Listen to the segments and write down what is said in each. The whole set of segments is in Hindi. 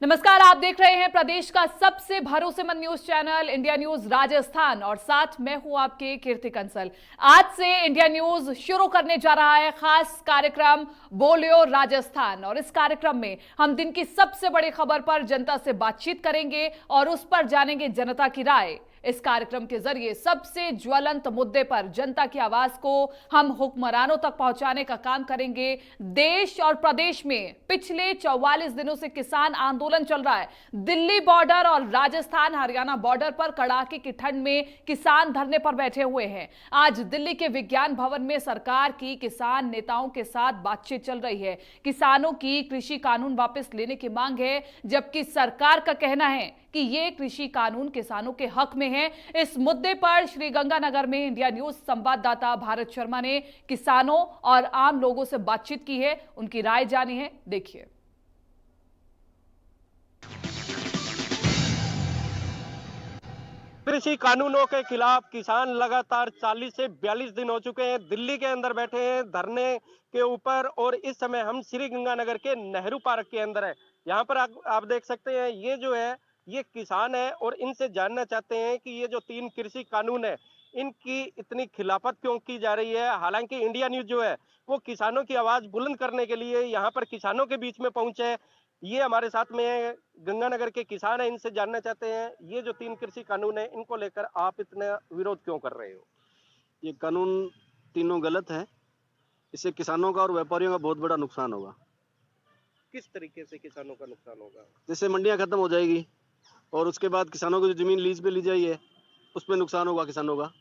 नमस्कार, आप देख रहे हैं प्रदेश का सबसे भरोसेमंद news channel India news Rajasthan और साथ मैं हूं आपके कीर्ति कंसल। आज से इंडिया न्यूज शुरू करने जा रहा है खास कार्यक्रम बोलियो राजस्थान और इस कार्यक्रम में हम दिन की सबसे बड़ी खबर पर जनता से बातचीत करेंगे और उस पर जानेंगे जनता की राय। इस कार्यक्रम के जरिए सबसे ज्वलंत मुद्दे पर जनता की आवाज को हम हुक्मरानों तक पहुंचाने का काम करेंगे। देश और प्रदेश में पिछले 44 दिनों से किसान आंदोलन चल रहा है। दिल्ली बॉर्डर और राजस्थान हरियाणा बॉर्डर पर कड़ाके की ठंड में किसान धरने पर बैठे हुए हैं। आज दिल्ली के विज्ञान भवन में सरकार की किसान नेताओं के साथ बातचीत चल रही है। किसानों की कृषि कानून वापस लेने की मांग है, जबकि सरकार का कहना है कि ये कृषि कानून किसानों के हक में है। इस मुद्दे पर श्रीगंगानगर में इंडिया न्यूज संवाददाता भारत शर्मा ने किसानों और आम लोगों से बातचीत की है, उनकी राय जानी है। देखिए। कृषि कानूनों के खिलाफ किसान लगातार 40 से 42 दिन हो चुके हैं, दिल्ली के अंदर बैठे हैं धरने के ऊपर। और इस समय हम श्रीगंगानगर के नेहरू पार्क के अंदर है। यहाँ पर आप देख सकते हैं, ये जो है ये किसान है और इनसे जानना चाहते हैं कि ये जो 3 कृषि कानून है इनकी इतनी खिलाफत क्यों की जा रही है। हालांकि इंडिया न्यूज जो है वो किसानों की आवाज बुलंद करने के लिए यहाँ पर किसानों के बीच में पहुंचे है। ये हमारे साथ में गंगानगर के किसान हैं, इनसे जानना चाहते हैं ये जो 3 कृषि कानून है इनको लेकर आप इतना विरोध क्यों कर रहे हो। ये कानून तीनों गलत है। इससे किसानों का और व्यापारियों का बहुत बड़ा नुकसान होगा। किस तरीके से किसानों का नुकसान होगा? जैसे मंडियां खत्म हो जाएगी और उसके बाद किसानों की जो जमीन लीज पे ली जाई है उस पर नुकसान होगा किसानों का।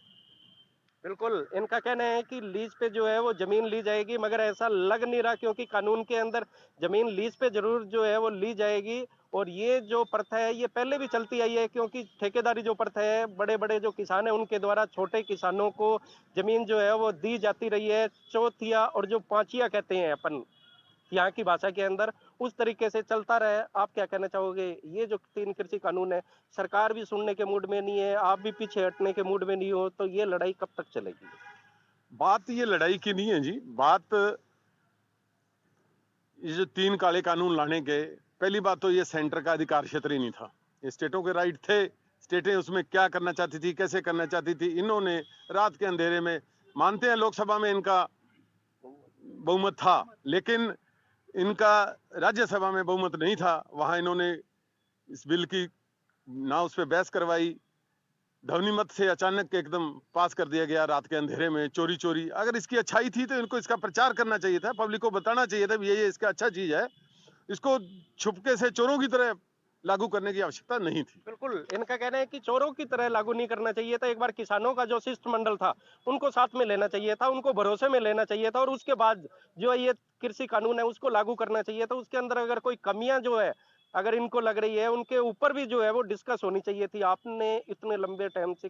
बिल्कुल, इनका कहना है कि लीज पे जो है वो जमीन ली जाएगी, मगर ऐसा लग नहीं रहा, क्योंकि कानून के अंदर जमीन लीज पे जरूर जो है वो ली जाएगी। और ये जो प्रथा है ये पहले भी चलती आई है, क्योंकि ठेकेदारी जो प्रथा है बड़े बड़े जो किसान है उनके द्वारा छोटे किसानों को जमीन जो है वो दी जाती रही है। चौथिया और जो पांचिया कहते हैं अपन यहाँ की भाषा के अंदर, उस तरीके से चलता रहे। आप क्या कहना चाहोगे? ये जो 3 कृषि कानून है सरकार भी सुनने के मूड में नहीं है, आप भी पीछे हटने के मूड में नहीं हो, तो ये लड़ाई कब तक चलेगी? बात ये लड़ाई की नहीं है जी। बात ये जो 3 काले कानून लाने के, पहली बात तो ये सेंटर का अधिकार क्षेत्र ही नहीं था। ये स्टेटों के राइट थे। स्टेटें उसमें क्या करना चाहती थी, कैसे करना चाहती थी, इन्होंने रात के अंधेरे में, मानते हैं लोकसभा में इनका बहुमत था लेकिन इनका राज्यसभा में बहुमत नहीं था। वहां इन्होंने इस बिल की ना उस पर बहस करवाई, ध्वनि मत से अचानक एकदम पास कर दिया गया रात के अंधेरे में, चोरी चोरी। अगर इसकी अच्छाई थी तो इनको इसका प्रचार करना चाहिए था, पब्लिक को बताना चाहिए था ये इसका अच्छा चीज है। इसको छुपके से चोरों की तरह लागू करने की आवश्यकता नहीं थी। बिल्कुल, इनका कहना है कि चोरों की तरह लागू नहीं करना चाहिए था। एक बार किसानों का जो शिष्टमंडल था उनको साथ में लेना चाहिए था, उनको भरोसे में लेना चाहिए था, और उसके बाद जो ये कृषि कानून है उसको लागू करना चाहिए था। उसके अंदर अगर कोई कमियां जो है अगर इनको लग रही है उनके ऊपर भी जो है वो डिस्कस होनी चाहिए थी। आपने इतने लंबे टाइम से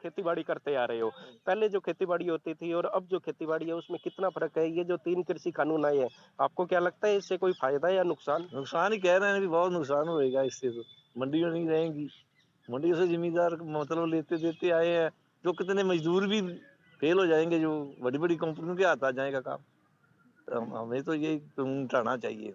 खेती बाड़ी करते आ रहे हो, पहले जो खेती बाड़ी होती थी और अब जो खेती बाड़ी है उसमें कितना फर्क है? ये जो 3 कृषि कानून आए हैं, आपको क्या लगता है इससे कोई फायदा या नुकसान? नुकसान ही कह रहे हैं, भी बहुत नुकसान होएगा इससे। तो मंडियों नहीं रहेंगी, मंडियों से जमींदार मतलब लेते देते आए हैं, जो कितने मजदूर भी फेल हो जाएंगे, जो बड़ी बड़ी कंपनियों के हाथ आ जाएगा काम। तो हमें तो ये कानून हटाना चाहिए।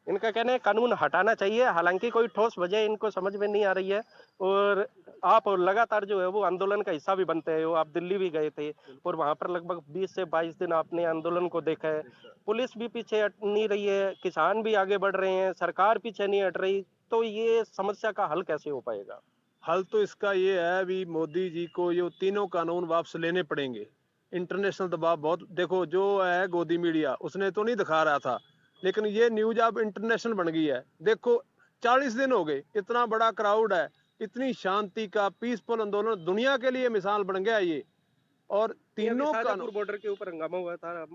इनका कहना है कानून हटाना चाहिए, हालांकि कोई ठोस वजह इनको समझ में नहीं आ रही है। और आप लगातार जो है वो आंदोलन का हिस्सा भी बनते हैं। आप दिल्ली भी गए थे और वहां पर लगभग 20 से 22 दिन आपने आंदोलन को देखा है। पुलिस भी पीछे हट नहीं रही है, किसान भी आगे बढ़ रहे हैं, सरकार पीछे नहीं हट रही, तो ये समस्या का हल कैसे हो पाएगा? हल तो इसका ये है, अभी मोदी जी को ये तीनों कानून वापस लेने पड़ेंगे। इंटरनेशनल दबाव बहुत, देखो जो है गोदी मीडिया उसने तो नहीं दिखा रहा था, लेकिन ये न्यूज अब इंटरनेशनल बन गई है। देखो 40 दिन हो गए, इतना बड़ा क्राउड है, इतनी शांति का पीसफुल आंदोलन, दुनिया के लिए मिसाल बन गया ये। और तीनों कानून, बॉर्डर के ऊपर हंगामा हुआ था,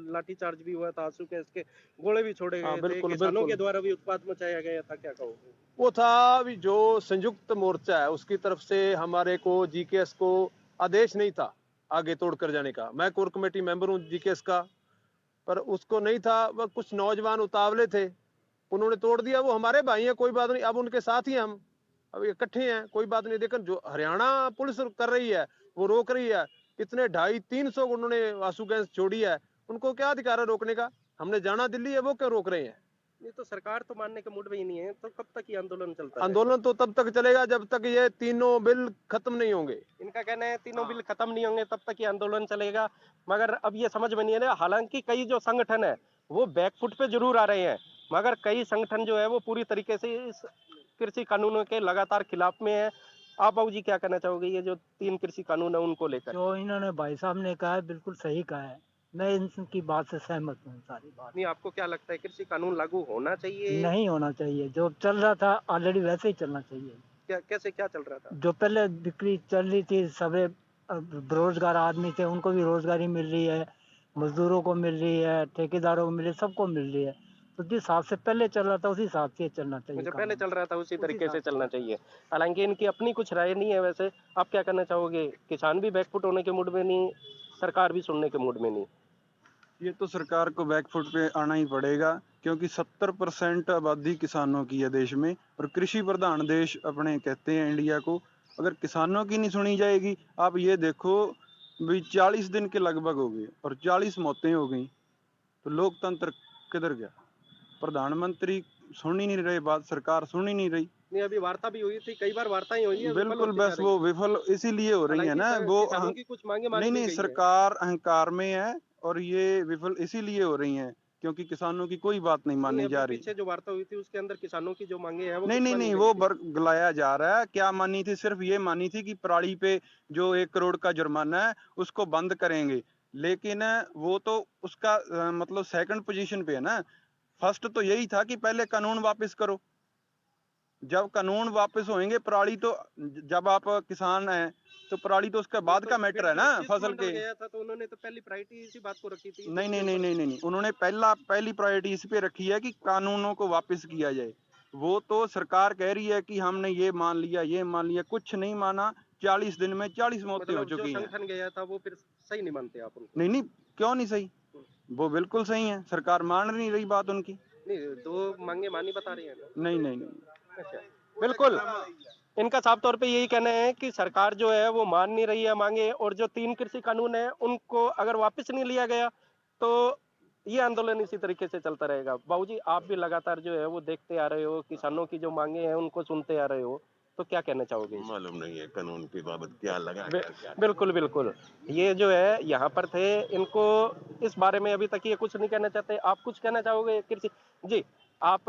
लाठीचार्ज भी हुआ था, आंसू गैस के गोले भी छोड़े हाँ गए थे, बिल्कुल किसानों बिल्कुल, के द्वारा भी उत्पात मचाया गया था, क्या कहोगे? वो था अभी जो संयुक्त मोर्चा है उसकी तरफ से हमारे को जीकेएस को आदेश नहीं था आगे तोड़ कर जाने का। मैं कोर कमेटी मेंबर हूँ जीकेएस का, पर उसको नहीं था। वह कुछ नौजवान उतावले थे, उन्होंने तोड़ दिया। वो हमारे भाई हैं, कोई बात नहीं, अब उनके साथ ही हम अब इकट्ठे हैं, कोई बात नहीं। लेकिन जो हरियाणा पुलिस कर रही है वो रोक रही है। कितने 250-300 उन्होंने आंसू गैस छोड़ी है, उनको क्या अधिकार है रोकने का? हमने जाना दिल्ली है, वो क्यों रोक रहे हैं? ये तो सरकार तो मानने के मूड में ही नहीं है, तो कब तक ये आंदोलन चलता रहेगा? आंदोलन तो तब तक चलेगा जब तक ये तीनों बिल खत्म नहीं होंगे। इनका कहना है तीनों बिल खत्म नहीं होंगे तब तक ये आंदोलन चलेगा, मगर अब ये समझ में नहीं आ रहा। हालांकि कई जो संगठन है वो बैकफुट पे जरूर आ रहे हैं, मगर कई संगठन जो है वो पूरी तरीके से इस कृषि कानूनों के लगातार खिलाफ में है। आप बाबू जी क्या कहना चाहोगे ये जो 3 कृषि कानून है उनको लेकर? जो इन्होंने भाई साहब ने कहा है बिल्कुल सही कहा है, मैं इनकी बात से सहमत हूँ। सारी बात नहीं, आपको क्या लगता है कृषि कानून लागू होना चाहिए? नहीं होना चाहिए, जो चल रहा था ऑलरेडी वैसे ही चलना चाहिए। क्या कैसे क्या चल रहा था? जो पहले बिक्री चल रही थी, सभी बेरोजगार आदमी थे उनको भी रोजगारी मिल रही है, मजदूरों को मिल रही है, ठेकेदारों को मिल रही है, सबको मिल रही है। तो जिस हिसाब से पहले चल रहा था उसी हिसाब से चलना चाहिए। मुझे पहले कानून चल रहा था उसी तरीके से हिसाब चलना चाहिए। हालांकि इनकी अपनी कुछ राय नहीं है वैसे। आप क्या कहना चाहोगे? किसान भी बैकफुट होने के मूड में नहीं, सरकार भी सुनने के मूड में नहीं। ये तो सरकार को बैकफुट पे आना ही पड़ेगा, क्योंकि 70% आबादी किसानों की है देश में, और कृषि प्रधान देश अपने कहते हैं इंडिया को। अगर किसानों की नहीं सुनी जाएगी, आप ये देखो भी 40 दिन के लगभग हो गए और 40 मौतें हो गई, तो लोकतंत्र किधर गया? प्रधानमंत्री सुन ही नहीं रहे बात, सरकार सुन ही नहीं रही। नहीं, अभी वार्ता भी हुई थी, कई बार वार्ताएं हुई है, विफल बिल्कुल, होती जा बस रही वो है। विफल इसीलिए हो रही है ना, हालांकि वो किसानों की कुछ मांगे मानी नहीं भी नहीं, गई है। सरकार अहंकार में है और ये विफल इसीलिए हो रही हैं क्योंकि किसानों की कोई बात नहीं मानी अभी जा रही। पीछे जो वार्ता हुई थी उसके अंदर किसानों की जो मांगे हैं वो नहीं कुछ नहीं मानी नहीं, गई वो थी। बरगलाया जा रहा है। क्या मानी थी? सिर्फ ये मानी थी कि पराली पे जो 1 करोड़ का जुर्माना है उसको बंद करेंगे, लेकिन वो तो उसका मतलब सेकंड पोजीशन पे है ना। फर्स्ट तो यही था कि पहले कानून वापस करो। जब कानून वापस होंगे, पराली तो जब आप किसान हैं तो पराली तो उसके बाद का मैटर है ना, फसल के। गया था तो उन्होंने तो पहली प्रायोरिटी इसी बात को रखी थी। नहीं नहीं नहीं नहीं नहीं नहीं, उन्होंने पहली प्रायोरिटी इस पे रखी है कि कानूनों को वापस किया जाए। वो तो सरकार कह रही है कि हमने ये मान लिया, कुछ नहीं माना। 40 दिन में 40 मौतें हो मतलब जो चुकी हैं। संगठन गया था वो फिर सही नहीं मानते आप उनको? नहीं नहीं, क्यों नहीं सही? वो बिल्कुल सही है, सरकार मान नहीं रही बात उनकी। नहीं, दो मांगे मानी बता रही है ना। नहीं नहीं नहीं, अच्छा, बिल्कुल इनका साफ तौर पे यही कहना है कि सरकार जो है वो मान नहीं रही है मांगे, और जो 3 कृषि कानून है उनको अगर वापस नहीं लिया गया तो ये आंदोलन इसी तरीके से चलता रहेगा। बाबूजी, आप भी लगातार जो है वो देखते आ रहे हो, किसानों की जो मांगे हैं उनको सुनते आ रहे हो, तो क्या कहना चाहोगे? मालूम नहीं है कानून की बाबत क्या लगा बिल्कुल बिल्कुल, ये जो है यहाँ पर थे, इनको इस बारे में अभी तक ये कुछ नहीं कहना चाहते। आप कुछ कहना चाहोगे कृषि जी? आप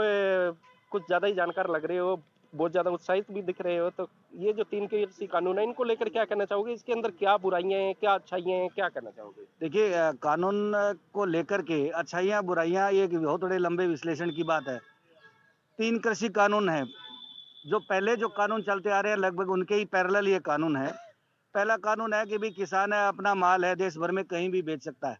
कुछ ज्यादा ही जानकार लग रहे हो, बहुत ज्यादा उत्साहित भी दिख रहे हो, तो ये जो 3 कृषि कानून है इनको लेकर क्या कहना चाहोगे? इसके अंदर क्या बुराइयां हैं, क्या अच्छाइयां हैं, क्या कहना चाहोगे? देखिए, कानून को लेकर के अच्छाइयाँ बुराइयाँ ये एक बहुत बड़े लंबे विश्लेषण की बात है। 3 कृषि कानून हैं, जो पहले जो कानून चलते आ रहे हैं लगभग उनके ही पैरेलल ये कानून है। पहला कानून है कि भी किसान है, अपना माल है, देश भर में कहीं भी बेच सकता है,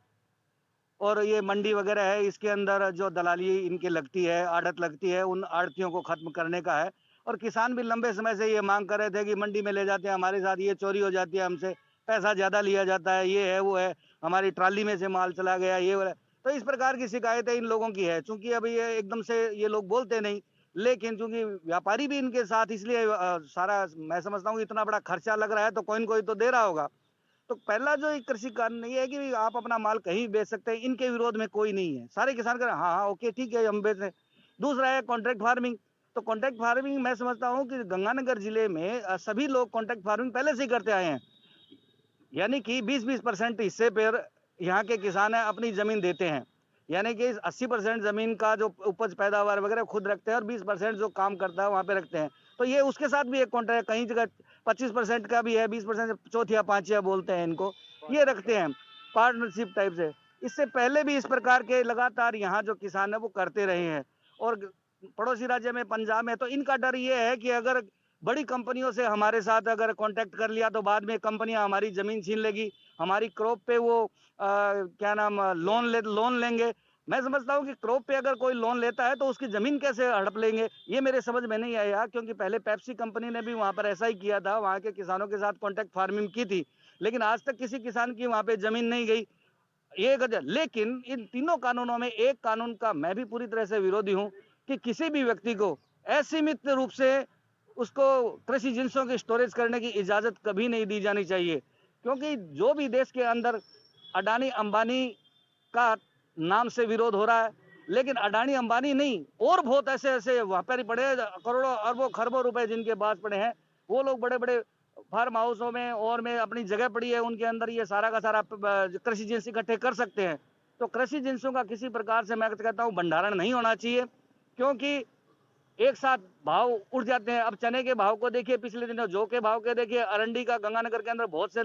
और ये मंडी वगैरह है, इसके अंदर जो दलाली इनके लगती है, आड़त लगती है, उन आड़तियों को खत्म करने का है। और किसान भी लंबे समय से ये मांग कर रहे थे कि मंडी में ले जाते हैं हमारे साथ, ये चोरी हो जाती है हमसे, पैसा ज़्यादा लिया जाता है, ये है वो है, हमारी ट्राली में से माल चला गया, ये वो है। तो इस प्रकार की शिकायतें इन लोगों की है। चूंकि अभी ये एकदम से ये लोग बोलते नहीं, लेकिन चूंकि व्यापारी भी इनके साथ, इसलिए सारा मैं समझता हूँ कि इतना बड़ा खर्चा लग रहा है तो कोई न कोई तो दे रहा होगा। तो पहला जो एक कृषि कानून ये है कि आप अपना माल कहीं बेच सकते हैं, इनके विरोध में कोई नहीं है। सारे किसान कह रहे हैं हाँ हाँ ओके ठीक है हम बेच रहे हैं। दूसरा है कॉन्ट्रैक्ट फार्मिंग। तो कॉन्ट्रैक्ट फार्मिंग मैं समझता हूँ कि गंगानगर जिले में सभी लोग कॉन्ट्रैक्ट फार्मिंग पहले से ही करते आए हैं, यानी कि 20-20% हिस्से पर यहाँ के किसान है अपनी जमीन देते हैं, यानी कि 80% जमीन का जो उपज पैदावार वगैरह खुद रखते हैं और 20% जो काम करता है वहाँ पे रखते हैं। तो ये उसके साथ भी एक कॉन्ट्रैक्ट, कहीं जगह 25% का भी है, 20% चौथिया पांचिया बोलते हैं इनको, ये रखते हैं पार्टनरशिप टाइप से। इससे पहले भी इस प्रकार के लगातार यहाँ जो किसान है वो करते रहे हैं। और पड़ोसी राज्य में पंजाब में तो इनका डर ये है कि अगर बड़ी कंपनियों से हमारे साथ अगर कॉन्टैक्ट कर लिया तो बाद में कंपनियां हमारी जमीन छीन लेगी, हमारी क्रॉप पे वो क्या नाम लोन लेंगे। मैं समझता हूँ कि क्रॉप पे अगर कोई लोन लेता है तो उसकी जमीन कैसे हड़प लेंगे, ये मेरे समझ में नहीं आया। क्योंकि पहले पेप्सी कंपनी ने भी वहाँ पर ऐसा ही किया था, वहाँ के किसानों के साथ कॉन्टैक्ट फार्मिंग की थी, लेकिन आज तक किसी किसान की वहाँ पे जमीन नहीं गई। ये लेकिन इन तीनों कानूनों में एक कानून का मैं भी पूरी तरह से विरोधी हूँ कि किसी भी व्यक्ति को असीमित रूप से उसको कृषि जिंसों की स्टोरेज करने की इजाजत कभी नहीं दी जानी चाहिए। क्योंकि जो भी देश के अंदर अडानी अंबानी का नाम से विरोध हो रहा है, लेकिन अडानी अंबानी नहीं, और बहुत ऐसे ऐसे व्यापारी पड़े हैं, करोड़ों अरबों खरबों रुपए जिनके पास पड़े हैं, वो लोग बड़े बड़े फार्म हाउसों में और में अपनी जगह पड़ी है, उनके अंदर ये सारा का सारा कृषि जिन्स इकट्ठे कर सकते हैं। तो कृषि जिन्सों का किसी प्रकार से मैं कहता हूँ भंडारण नहीं होना चाहिए, क्योंकि एक साथ भाव उठ जाते हैं। अब चने के भाव को देखिए, पिछले दिनों जौ के भाव के देखिए, अरंडी का गंगानगर के अंदर बहुत से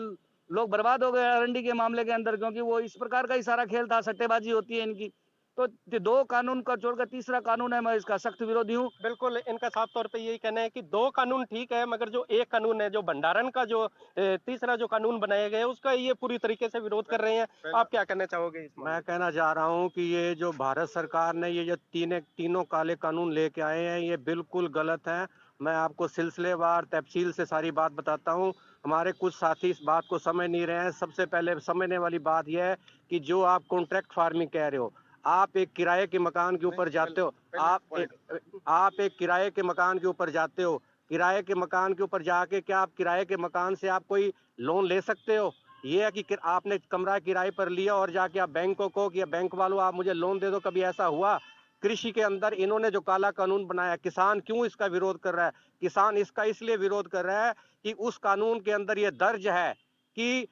लोग बर्बाद हो गए अरंडी के मामले के अंदर, क्योंकि वो इस प्रकार का ही सारा खेल था, सट्टेबाजी होती है इनकी। तो दो कानून का छोड़कर तीसरा कानून है, मैं इसका सख्त विरोधी हूँ। बिल्कुल, इनका साफ तौर पे यही कहना है कि 2 कानून ठीक है, मगर जो एक कानून है, जो भंडारण का जो तीसरा जो कानून बनाया गया है, उसका ये पूरी तरीके से विरोध कर रहे हैं। आप क्या कहना चाहोगे इस मैं कहना चाह रहा हूँ कि ये जो भारत सरकार ने ये जो तीनों काले कानून लेके आए हैं, ये बिल्कुल गलत है। मैं आपको सिलसिलेवार तफसील से सारी बात बताता हूँ। हमारे कुछ साथी इस बात को समझ नहीं रहे हैं। सबसे पहले समझने वाली बात यह है कि जो आप कॉन्ट्रैक्ट फार्मिंग कह रहे हो, आप एक किराए के मकान के ऊपर जाते हो, आप एक किराए के मकान के ऊपर जाते हो, किराए के मकान के ऊपर जाके क्या आप किराए के मकान से आप कोई लोन ले सकते हो? ये है कि आपने कमरा किराए पर लिया और जाके आप बैंक को कहो कि बैंक वालों आप मुझे लोन दे दो, कभी ऐसा हुआ? कृषि के अंदर इन्होंने जो काला कानून बनाया, किसान क्यों इसका विरोध कर रहा है? किसान इसका इसलिए विरोध कर रहा है कि उस कानून के अंदर ये दर्ज है कि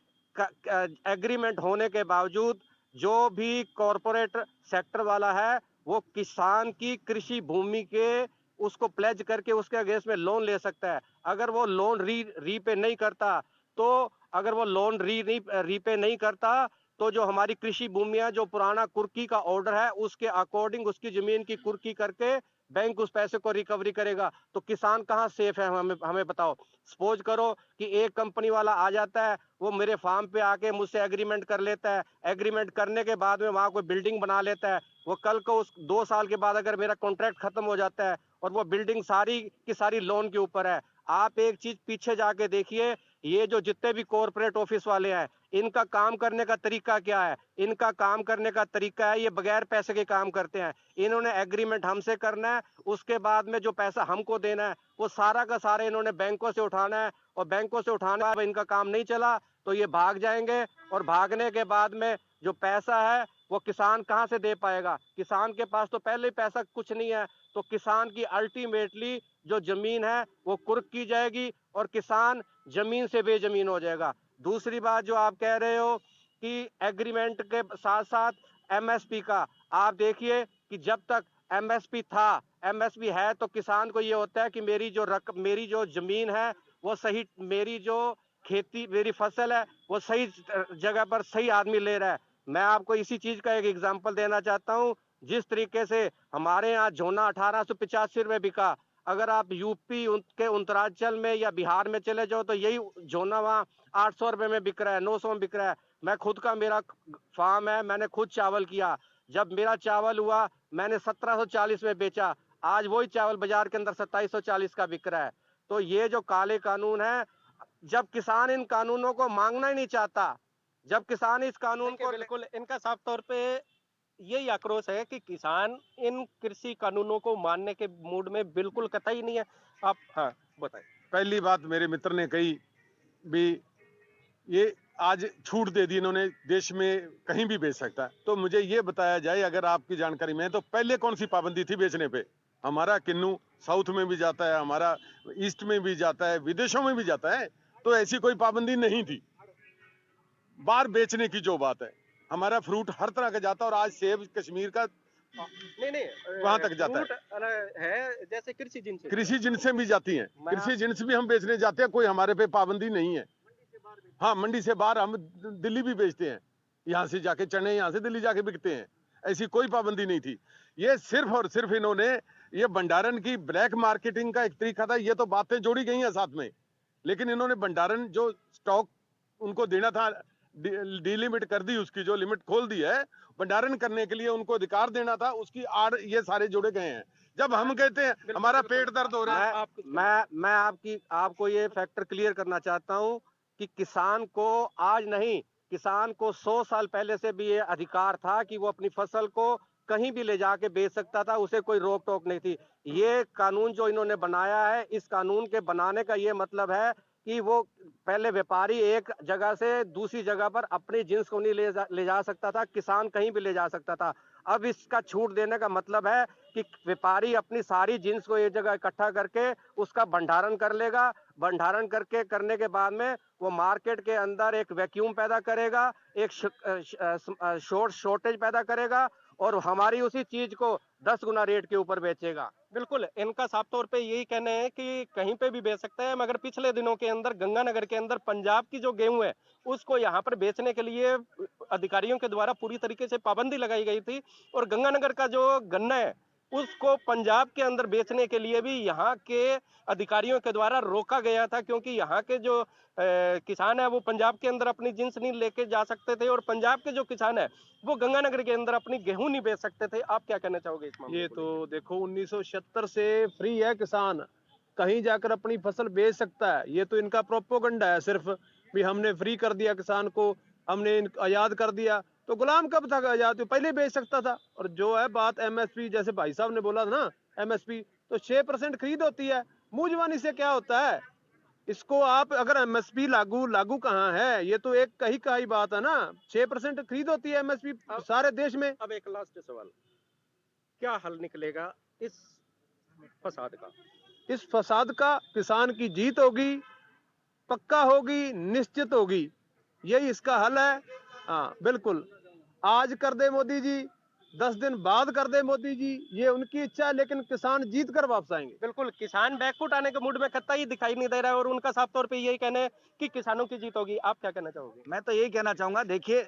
एग्रीमेंट होने के बावजूद जो भी कॉरपोरेट सेक्टर वाला है, वो किसान की कृषि भूमि के उसको प्लेज करके उसके अगेंस्ट में लोन ले सकता है। अगर वो लोन रीपे नहीं करता, तो अगर वो लोन रीपे नहीं करता, तो जो हमारी कृषि भूमियां, जो पुराना कुर्की का ऑर्डर है, उसके अकॉर्डिंग उसकी जमीन की कुर्की करके बैंक उस पैसे को रिकवरी करेगा। तो किसान कहाँ सेफ है? हमें बताओ। सपोज करो कि एक कंपनी वाला आ जाता है, वो मेरे फार्म पे आके मुझसे एग्रीमेंट कर लेता है, एग्रीमेंट करने के बाद में वहां कोई बिल्डिंग बना लेता है। वो कल को उस 2 साल के बाद अगर मेरा कॉन्ट्रैक्ट खत्म हो जाता है और वो बिल्डिंग सारी की सारी लोन के ऊपर है। आप एक चीज पीछे जाके देखिए, ये जो जितने भी कॉर्पोरेट ऑफिस वाले हैं, इनका काम करने का तरीका क्या है? इनका काम करने का तरीका है, ये बगैर पैसे के काम करते हैं। इन्होंने एग्रीमेंट हमसे करना है, उसके बाद में जो पैसा हमको देना है, वो सारा का सारा इन्होंने बैंकों से उठाना है, और बैंकों से उठाना है, इनका काम नहीं चला तो ये भाग जाएंगे, और भागने के बाद में जो पैसा है वो किसान कहाँ से दे पाएगा? किसान के पास तो पहले ही पैसा कुछ नहीं है। तो किसान की अल्टीमेटली जो जमीन है वो कुर्क की जाएगी और किसान जमीन से बेजमीन हो जाएगा। दूसरी बात जो आप कह रहे हो कि एग्रीमेंट के साथ साथ एमएसपी का, आप देखिए कि जब तक एमएसपी था, एमएसपी है, तो किसान को ये होता है कि मेरी जो जमीन है वो सही, मेरी जो खेती, मेरी फसल है वो सही जगह पर सही आदमी ले रहा है। मैं आपको इसी चीज का एक एग्जांपल देना चाहता हूँ। जिस तरीके से हमारे यहाँ झोना 1885 रुपए बिका, अगर आप यूपी के उत्तरांचल में या बिहार में चले जाओ तो यही झोना वहाँ 800 रुपए में बिक रहा है, 900 में बिक रहा है। मैं खुद का, मेरा फार्म है, मैंने खुद चावल किया। जब मेरा चावल हुआ, मैंने 1740 में बेचा। आज वही चावल बाजार के अंदर 2740 का बिक रहा है। तो ये जो काले कानून है, जब किसान इन कानूनों को मांगना ही नहीं चाहता, जब किसान इस कानून को, बिल्कुल, इनका साफ तौर पे यही आक्रोश है कि किसान इन कृषि कानूनों को मानने के मूड में बिल्कुल कतई नहीं है। आप हाँ बताएं। पहली बात मेरे मित्र ने कही भी, ये आज छूट दे दी इन्होंने, देश में कहीं भी बेच सकता है। तो मुझे ये बताया जाए, अगर आपकी जानकारी में है, तो पहले कौन सी पाबंदी थी बेचने पे? हमारा किन्नू साउथ में भी जाता है, हमारा ईस्ट में भी जाता है, विदेशों में भी जाता है, तो ऐसी कोई पाबंदी नहीं थी। बाहर बेचने की जो बात है, हमारा फ्रूट हर तरह का जाता है, और आज सेब कश्मीर का नहीं वहां तक जाता है। फ्रूट है जैसे कृषि जिनसे भी जाती हैं, कृषि जिन्स भी हम बेचने जाते हैं, कोई हमारे पे पाबंदी नहीं है। हाँ, मंडी से बाहर हम दिल्ली भी बेचते हैं, यहाँ से जाके चने यहाँ से दिल्ली जाके बिकते हैं, ऐसी कोई पाबंदी नहीं थी। ये सिर्फ और सिर्फ इन्होंने ये भंडारण की ब्लैक मार्केटिंग का एक तरीका था। ये तो बातें जोड़ी गई हैं साथ में, लेकिन इन्होंने भंडारण जो स्टॉक उनको देना था, डिलिमिट कर दी, उसकी जो लिमिट खोल दी है भंडारण करने के लिए उनको अधिकार देना था, उसकी आड़ ये सारे जोड़े गए हैं। जब हम कहते हैं हमारा पेट दर्द हो रहा है, मैं आपको ये फैक्टर क्लियर करना चाहता हूँ कि किसान को आज नहीं, किसान को 100 साल पहले से भी ये अधिकार था कि वो अपनी फसल को कहीं भी ले जाके बेच सकता था, उसे कोई रोक टोक नहीं थी। ये कानून जो इन्होंने बनाया है, इस कानून के बनाने का ये मतलब है कि वो पहले व्यापारी एक जगह से दूसरी जगह पर अपनी जिन्स को नहीं ले जा सकता था, किसान कहीं भी ले जा सकता था। अब इसका छूट देने का मतलब है कि व्यापारी अपनी सारी जींस को एक जगह इकट्ठा करके उसका भंडारण कर लेगा। भंडारण करने के बाद में वो मार्केट के अंदर एक वैक्यूम पैदा करेगा, एक शॉर्टेज पैदा करेगा और हमारी उसी चीज को 10 गुना रेट के ऊपर बेचेगा। बिल्कुल इनका साफ तौर पे यही कहना है कि कहीं पे भी बेच सकते हैं, मगर पिछले दिनों के अंदर गंगानगर के अंदर पंजाब की जो गेहूं है उसको यहाँ पर बेचने के लिए अधिकारियों के द्वारा पूरी तरीके से पाबंदी लगाई गई थी और गंगानगर का जो गन्ना है उसको पंजाब के अंदर बेचने के लिए भी यहाँ के अधिकारियों के द्वारा रोका गया था, क्योंकि यहाँ के जो किसान है वो पंजाब के अंदर अपनी जिंस नहीं लेके जा सकते थे और पंजाब के जो किसान है वो गंगानगर के अंदर अपनी गेहूं नहीं बेच सकते थे। आप क्या कहना चाहोगे इस मामले ये को तो देखो 1976 से फ्री है किसान, कहीं जाकर अपनी फसल बेच सकता है। ये तो इनका प्रोपोगंडा है सिर्फ भी हमने फ्री कर दिया किसान को, हमने आजाद कर दिया। तो गुलाम कब तक आजाद? तो पहले बेच सकता था। और जो है बात एमएसपी, जैसे भाई साहब ने बोला था ना एमएसपी, तो 6% खरीद होती है। मुंह जुबानी से क्या होता है? इसको आप अगर एमएसपी लागू कहाँ है? ये तो एक कही बात है ना। 6% खरीद होती है एमएसपी सारे देश में। अब एक लास्ट सवाल, क्या हल निकलेगा इस फसाद का? इस फसाद का किसान की जीत होगी, पक्का होगी, निश्चित होगी। यही इसका हल है। हाँ बिल्कुल, आज कर दे मोदी जी, 10 दिन बाद कर दे मोदी जी, ये उनकी इच्छा है, लेकिन किसान जीत कर वापस आएंगे। बिल्कुल, किसान बैकफुट आने के मूड में कतई दिखाई नहीं दे रहा है और उनका साफ तौर पे यही कहना है कि किसानों की जीत होगी। आप क्या कहना चाहोगे? मैं तो यही कहना चाहूंगा, देखिए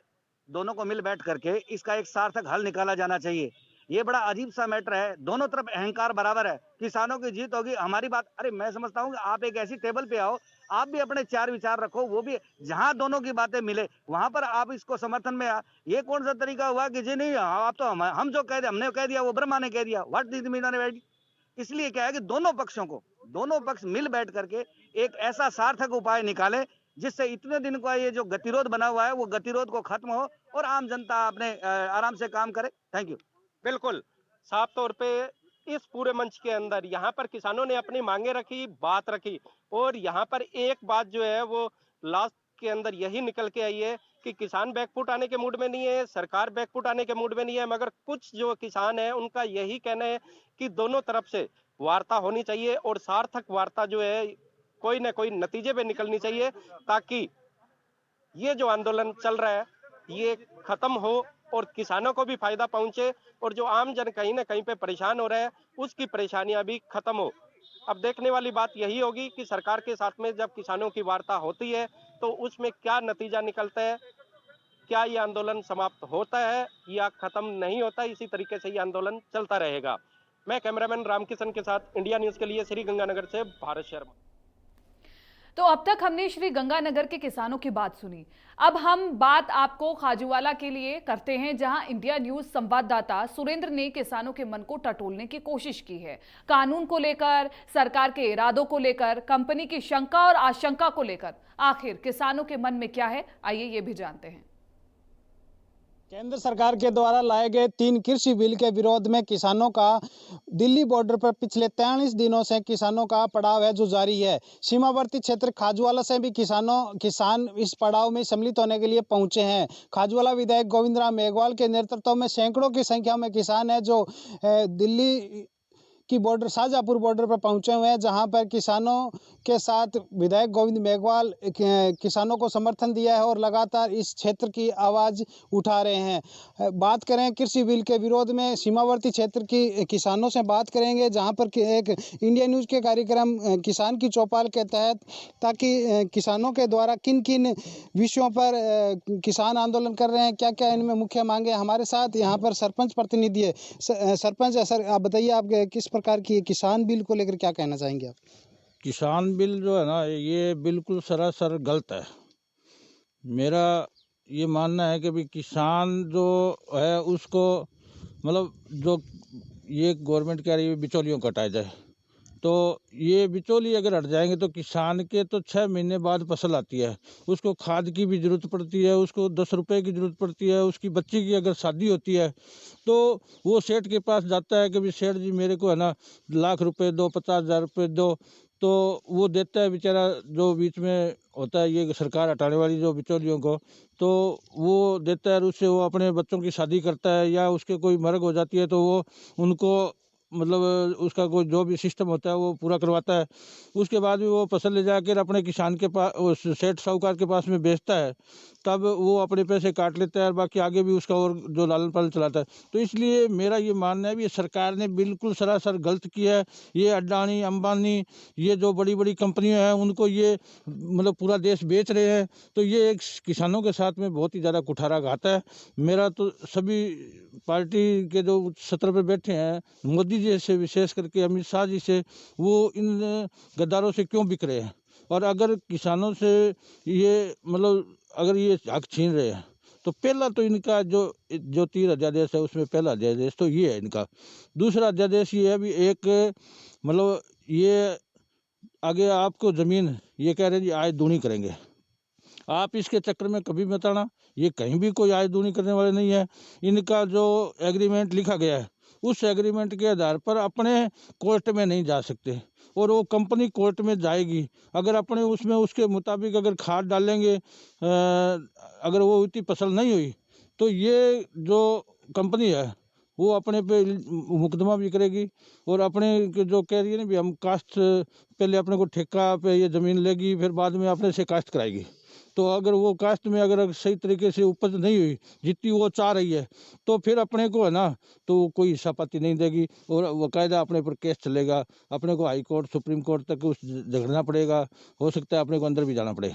दोनों को मिल बैठ करके इसका एक सार्थक हल निकाला जाना चाहिए। ये बड़ा अजीब सा मैटर है, दोनों तरफ अहंकार बराबर है। किसानों की जीत होगी, हमारी बात, अरे मैं समझता हूँ कि आप एक ऐसी टेबल पे आओ, आप भी अपने चार विचार रखो, वो भी जहां दोनों की बातें मिले वहां पर आप इसको समर्थन में ये कौन सा तरीका हुआ कि जी नहीं आप तो हम जो कह दिया हमने कह दिया, वो ब्रह्मा ने कह दिया। What is the meaning of it? इसलिए क्या है कि दोनों पक्ष मिल बैठ करके एक ऐसा सार्थक उपाय निकाले जिससे इतने दिन का ये जो गतिरोध बना हुआ है वो गतिरोध को खत्म हो और आम जनता अपने आराम से काम करे। Thank you. बिल्कुल, साफ तौर पे इस पूरे मंच के अंदर यहाँ पर किसानों ने अपनी मांगे रखी, बात रखी और यहाँ पर एक बात जो है वो लास्ट के अंदर यही निकल के आई है कि किसान बैकफुट आने के मूड में नहीं है, सरकार बैकफुट आने के मूड में नहीं है, मगर कुछ जो किसान है उनका यही कहना है कि दोनों तरफ से वार्ता होनी चाहिए और सार्थक वार्ता जो है कोई ना कोई नतीजे पे निकलनी चाहिए, ताकि ये जो आंदोलन चल रहा है ये खत्म हो और किसानों को भी फायदा पहुंचे और जो आम जन कहीं ना कहीं पे परेशान हो रहे हैं उसकी परेशानियां भी खत्म हो। अब देखने वाली बात यही होगी कि सरकार के साथ में जब किसानों की वार्ता होती है तो उसमें क्या नतीजा निकलता है, क्या ये आंदोलन समाप्त होता है या खत्म नहीं होता, इसी तरीके से ये आंदोलन चलता रहेगा। मैं कैमरामैन रामकिशन के साथ इंडिया न्यूज के लिए श्री गंगानगर से भारत शर्मा। तो अब तक हमने श्री गंगानगर के किसानों की बात सुनी। अब हम बात आपको खाजूवाला के लिए करते हैं, जहां इंडिया न्यूज संवाददाता सुरेंद्र ने किसानों के मन को टटोलने की कोशिश की है। कानून को लेकर, सरकार के इरादों को लेकर, कंपनी की शंका और आशंका को लेकर आखिर किसानों के मन में क्या है, आइए ये भी जानते हैं। केंद्र सरकार के द्वारा लाए गए 3 कृषि बिल के विरोध में किसानों का दिल्ली बॉर्डर पर पिछले 43 दिनों से किसानों का पड़ाव है जो जारी है। सीमावर्ती क्षेत्र खाजूवाला से भी किसान इस पड़ाव में सम्मिलित होने के लिए पहुंचे हैं। खाजूवाला विधायक गोविंद राम मेघवाल के नेतृत्व में सैकड़ों की संख्या में किसान है जो दिल्ली की बॉर्डर शाहजहाँपुर बॉर्डर पर पहुंचे हुए हैं, जहां पर किसानों के साथ विधायक गोविंद मेघवाल किसानों को समर्थन दिया है और लगातार इस क्षेत्र की आवाज़ उठा रहे हैं। बात करें कृषि बिल के विरोध में सीमावर्ती क्षेत्र की किसानों से बात करेंगे, जहां पर एक इंडिया न्यूज़ के कार्यक्रम किसान की चौपाल के तहत, ताकि किसानों के द्वारा किन किन विषयों पर किसान आंदोलन कर रहे हैं, क्या क्या इनमें मुख्य मांगे। हमारे साथ यहाँ पर सरपंच प्रतिनिधि है। सरपंच सर, आप बताइए, आप किस प्रकार की किसान बिल को लेकर क्या कहना चाहेंगे आप? किसान बिल जो है ना, ये बिल्कुल सरासर गलत है। मेरा ये मानना है कि भी किसान जो है उसको मतलब जो ये गवर्नमेंट कह रही है बिचौलियों को हटाया जाए, तो ये बिचौली अगर हट जाएंगे तो किसान के तो 6 महीने बाद फसल आती है, उसको खाद की भी ज़रूरत पड़ती है, उसको 10 रुपये की ज़रूरत पड़ती है, उसकी बच्ची की अगर शादी होती है तो वो सेठ के पास जाता है कि भी सेठ जी मेरे को है ना लाख रुपए दो, 50,000 रुपये दो, तो वो देता है बेचारा जो बीच में होता है ये सरकार हटाने वाली जो बिचौलियों को, तो वो देता है और उससे वो अपने बच्चों की शादी करता है, या उसके कोई मर्ग हो जाती है तो वो उनको मतलब उसका कोई जो भी सिस्टम होता है वो पूरा करवाता है। उसके बाद भी वो फसल ले जाकर अपने किसान के पास, उस सेठ साहूकार के पास में बेचता है, तब वो अपने पैसे काट लेता है और बाकी आगे भी उसका और जो लालन पालन चलाता है। तो इसलिए मेरा ये मानना है भी ये सरकार ने बिल्कुल सरासर गलत किया है। ये अडानी अंबानी ये जो बड़ी बड़ी कंपनियां हैं उनको ये मतलब पूरा देश बेच रहे हैं, तो ये एक किसानों के साथ में बहुत ही ज़्यादा कुठाराघात है। मेरा तो सभी पार्टी के जो सत्र पे बैठे हैं, मोदी जी से विशेष करके अमित शाह जी से, वो इन गद्दारों से क्यों बिक रहे हैं? और अगर किसानों से ये मतलब अगर ये हक छीन रहे हैं तो पहला तो इनका जो 3 अध्यादेश है उसमें पहला अध्यादेश तो ये है इनका। दूसरा अध्यादेश ये है भी एक मतलब ये आगे आपको ज़मीन ये कह रहे हैं जी आय दूनी करेंगे। आप इसके चक्कर में कभी मत आना, ये कहीं भी कोई आय दूनी करने वाले नहीं है। इनका जो एग्रीमेंट लिखा गया है उस एग्रीमेंट के आधार पर अपने कोर्ट में नहीं जा सकते, और वो कंपनी कोर्ट में जाएगी अगर अपने उसमें उसके मुताबिक अगर खाद डालेंगे, अगर वो उतनी फसल नहीं हुई तो ये जो कंपनी है वो अपने पे मुकदमा भी करेगी, और अपने जो कह रही है ना भी हम कास्ट पहले अपने को ठेका पे ये ज़मीन लेगी, फिर बाद में अपने से कास्ट कराएगी। तो अगर वो कास्ट में अगर सही तरीके से उपज नहीं हुई जितनी वो चाह रही है तो फिर अपने को है ना तो कोई हिस्सापाती नहीं देगी, और बाकायदा अपने पर केस चलेगा। अपने को हाई कोर्ट सुप्रीम कोर्ट तक उस झगड़ना पड़ेगा, हो सकता है अपने को अंदर भी जाना पड़े।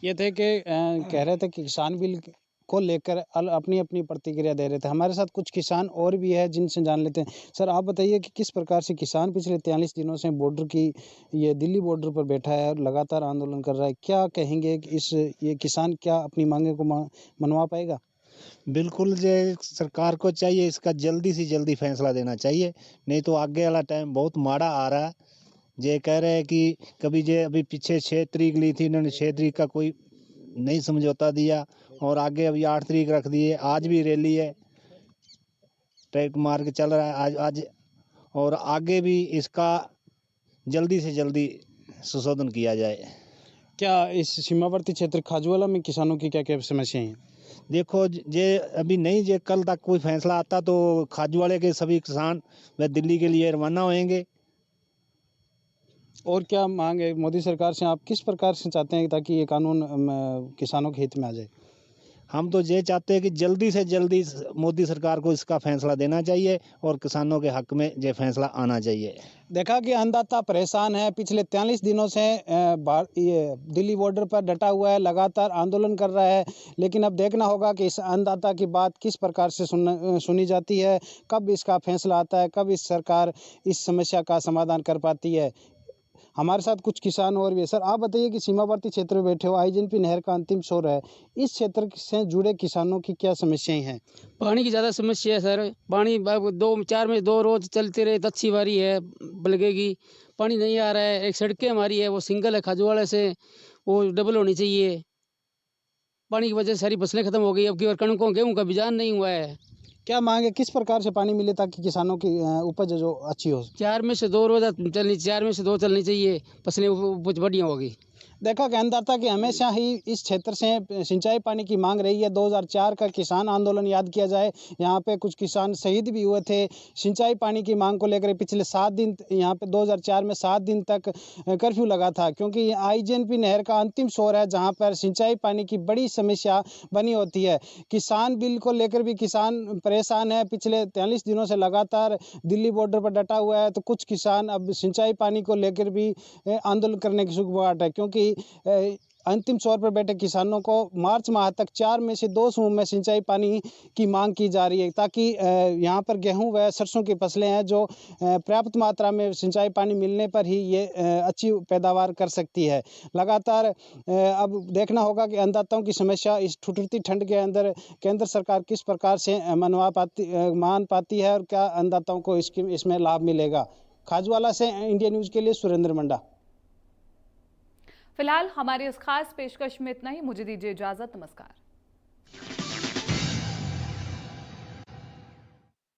ये थे कि कह रहे थे कि किसान बिल को लेकर अपनी अपनी प्रतिक्रिया दे रहे थे। हमारे साथ कुछ किसान और भी है जिनसे जान लेते हैं। सर आप बताइए कि किस प्रकार से किसान पिछले 43 दिनों से बॉर्डर की ये दिल्ली बॉर्डर पर बैठा है और लगातार आंदोलन कर रहा है, क्या कहेंगे कि ये किसान क्या अपनी मांगे को मनवा पाएगा? बिल्कुल जे सरकार को चाहिए इसका जल्दी से जल्दी फैसला देना चाहिए, नहीं तो आगे वाला टाइम बहुत माड़ा आ रहा है। जे कह रहे हैं कि कभी जे अभी पीछे 6 तारीख ली थी इन्होंने, 6 तारीख का कोई नहीं समझौता दिया, और आगे अभी 8 तारीख रख दिए। आज भी रैली है, ट्रैक मार के चल रहा है आज, और आगे भी इसका जल्दी से जल्दी संशोधन किया जाए। क्या इस सीमावर्ती क्षेत्र खाजूवाला में किसानों की क्या क्या समस्याएं हैं? देखो जे अभी नहीं, जे कल तक कोई फैसला आता तो खाजूवाले के सभी किसान व दिल्ली के लिए रवाना होंगे। और क्या मांग है मोदी सरकार से? आप किस प्रकार से चाहते हैं ताकि ये कानून किसानों के हित में आ जाए? हम तो ये चाहते हैं कि जल्दी से जल्दी मोदी सरकार को इसका फैसला देना चाहिए और किसानों के हक में ये फैसला आना चाहिए। देखा कि अन्नदाता परेशान है, पिछले 43 दिनों से ये दिल्ली बॉर्डर पर डटा हुआ है, लगातार आंदोलन कर रहा है। लेकिन अब देखना होगा कि इस अन्नदाता की बात किस प्रकार से सुनी जाती है, कब इसका फैसला आता है, कब इस सरकार इस समस्या का समाधान कर पाती है। हमारे साथ कुछ किसान और भी है। सर आप बताइए कि सीमावर्ती क्षेत्र में बैठे हो, आईजीएनपी नहर का अंतिम छोर है, इस क्षेत्र से जुड़े किसानों की क्या समस्याएं हैं? पानी की ज़्यादा समस्या है सर। पानी 2-4 में 2 रोज चलते रहे, अच्छी बारी है लगेगी, पानी नहीं आ रहा है। एक सड़कें हमारी है वो सिंगल है, खाजूवाड़े से वो डबल होनी चाहिए। पानी की वजह से सारी फसलें खत्म हो गई, अब की बार कणकों गेहूँ का बिजान नहीं हुआ है। क्या मांग है, किस प्रकार से पानी मिले ताकि किसानों की उपज जो अच्छी हो? 4 में से 2 रोज चलनी, 4 में से 2 चलनी चाहिए, फसलें उपज बढ़िया होगी। देखा कि अन्नदाता की हमेशा ही इस क्षेत्र से सिंचाई पानी की मांग रही है। 2004 का किसान आंदोलन याद किया जाए, यहाँ पे कुछ किसान शहीद भी हुए थे सिंचाई पानी की मांग को लेकर। पिछले 7 दिन यहाँ पे 2004 में 7 दिन तक कर्फ्यू लगा था, क्योंकि आईजीएनपी नहर का अंतिम छोर है जहाँ पर सिंचाई पानी की बड़ी समस्या बनी होती है। किसान बिल को लेकर भी किसान परेशान है, पिछले 43 दिनों से लगातार दिल्ली बॉर्डर पर डटा हुआ है। तो कुछ किसान अब सिंचाई पानी को लेकर भी आंदोलन करने की शुरुआत है, क्योंकि अंतिम छोर पर बैठे किसानों को मार्च माह तक 4 में से 2 समूह में सिंचाई पानी की मांग की जा रही है, ताकि यहाँ पर गेहूं व सरसों की फसलें हैं जो पर्याप्त मात्रा में सिंचाई पानी मिलने पर ही ये अच्छी पैदावार कर सकती है। लगातार अब देखना होगा कि अन्नदाताओं की समस्या इस ठुठुरती ठंड के अंदर केंद्र सरकार किस प्रकार से मान पाती है, और क्या अन्नदाताओं को इसमें लाभ मिलेगा। खाजूवाला से इंडिया न्यूज़ के लिए सुरेंद्र मंडा। फिलहाल हमारी इस खास पेशकश में इतना ही। मुझे दीजिए इजाजत। नमस्कार।